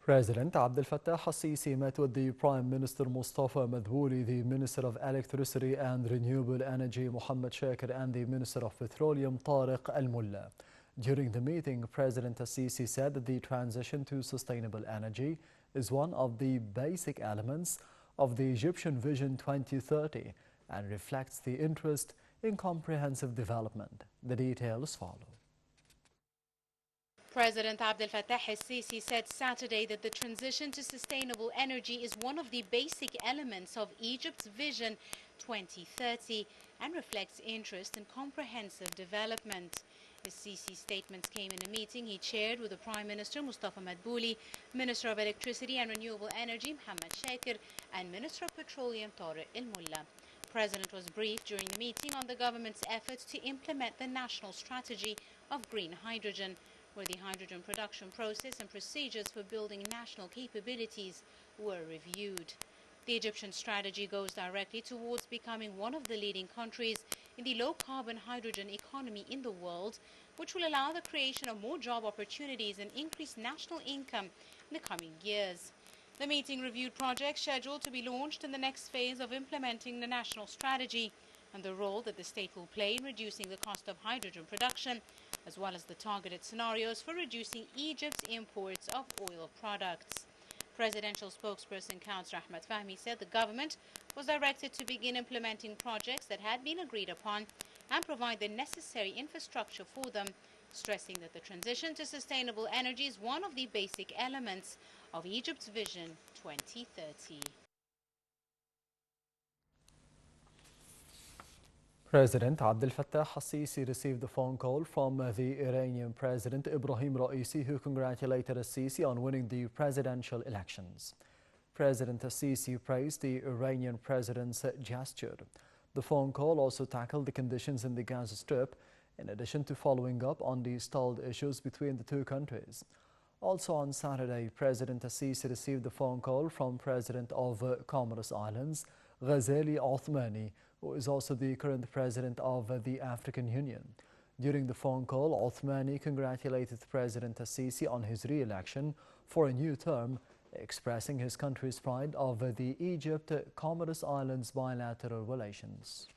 President Abdel Fattah al-Sisi met with the Prime Minister Mustafa Madbouli, the Minister of Electricity and Renewable Energy Mohammed Shakir, and the Minister of Petroleum Tariq Al-Mulla. During the meeting, President al-Sisi said that the transition to sustainable energy is one of the basic elements of the Egyptian Vision 2030 and reflects the interest in comprehensive development. The details follow. President Abdel Fattah al-Sisi said Saturday that the transition to sustainable energy is one of the basic elements of Egypt's Vision 2030 and reflects interest in comprehensive development. Al-Sisi's statements came in a meeting he chaired with the Prime Minister Mustafa Madbouli, Minister of Electricity and Renewable Energy Mohammed Shakir, and Minister of Petroleum Tariq Al-Mulla. The President was briefed during the meeting on the government's efforts to implement the national strategy of green hydrogen, where the hydrogen production process and procedures for building national capabilities were reviewed. The Egyptian strategy goes directly towards becoming one of the leading countries in the low-carbon hydrogen economy in the world, which will allow the creation of more job opportunities and increase national income in the coming years. The meeting reviewed projects scheduled to be launched in the next phase of implementing the national strategy and the role that the state will play in reducing the cost of hydrogen production, as well as the targeted scenarios for reducing Egypt's imports of oil products. Presidential spokesperson Counsellor Ahmed Fahmy said the government was directed to begin implementing projects that had been agreed upon and provide the necessary infrastructure for them, stressing that the transition to sustainable energy is one of the basic elements of Egypt's Vision 2030. President Abdel Fattah al-Sisi received a phone call from the Iranian President Ibrahim Raisi, who congratulated al-Sisi on winning the presidential elections. President al-Sisi praised the Iranian president's gesture. The phone call also tackled the conditions in the Gaza Strip, in addition to following up on the stalled issues between the two countries. Also on Saturday, President al-Sisi received a phone call from President of Comoros Islands, Ghazali Othmani, who is also the current president of the African Union. During the phone call, Othmani congratulated President al-Sisi on his re-election for a new term, expressing his country's pride of the Egypt-Comoros Islands bilateral relations.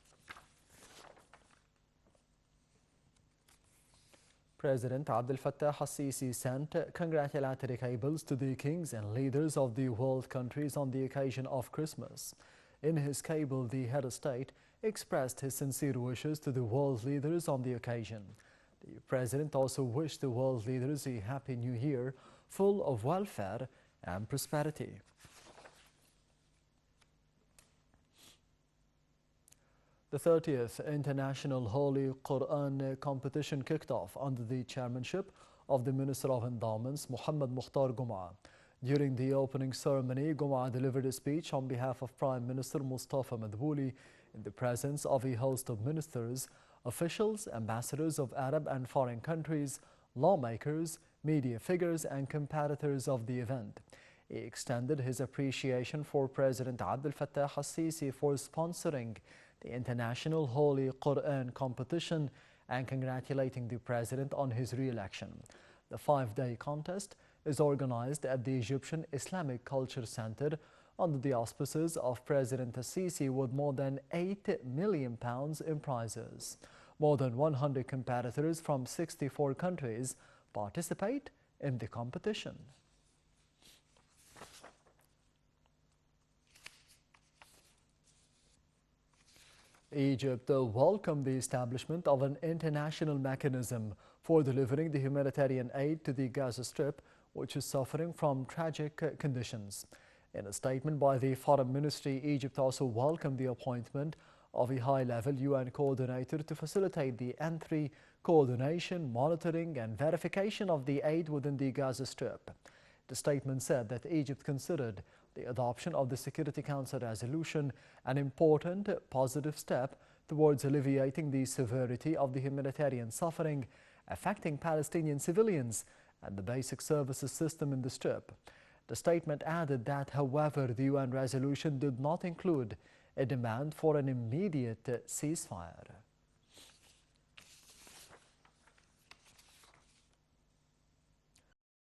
President Abdel Fattah al-Sisi sent congratulatory cables to the kings and leaders of the world countries on the occasion of Christmas. In his cable, the head of state expressed his sincere wishes to the world leaders on the occasion. The president also wished the world leaders a happy new year full of welfare and prosperity. The 30th International Holy Quran competition kicked off under the chairmanship of the Minister of Endowments, Mohammed Mukhtar Gum'a. During the opening ceremony, Gum'a delivered a speech on behalf of Prime Minister Mustafa Madbouli in the presence of a host of ministers, officials, ambassadors of Arab and foreign countries, lawmakers, media figures, and competitors of the event. He extended his appreciation for President Abdel Fattah al-Sisi for sponsoring the International Holy Quran competition and congratulating the President on his re-election. The 5-day contest is organized at the Egyptian Islamic Culture Center under the auspices of President al-Sisi, with more than £8 million in prizes. More than 100 competitors from 64 countries participate in the competition. Egypt welcomed the establishment of an international mechanism for delivering the humanitarian aid to the Gaza Strip, which is suffering from tragic conditions. In a statement by the Foreign Ministry, Egypt also welcomed the appointment of a high-level UN coordinator to facilitate the entry, coordination, monitoring and verification of the aid within the Gaza Strip. The statement said that Egypt considered the adoption of the Security Council resolution an important positive step towards alleviating the severity of the humanitarian suffering affecting Palestinian civilians and the basic services system in the Strip. The statement added that, however, the UN resolution did not include a demand for an immediate ceasefire.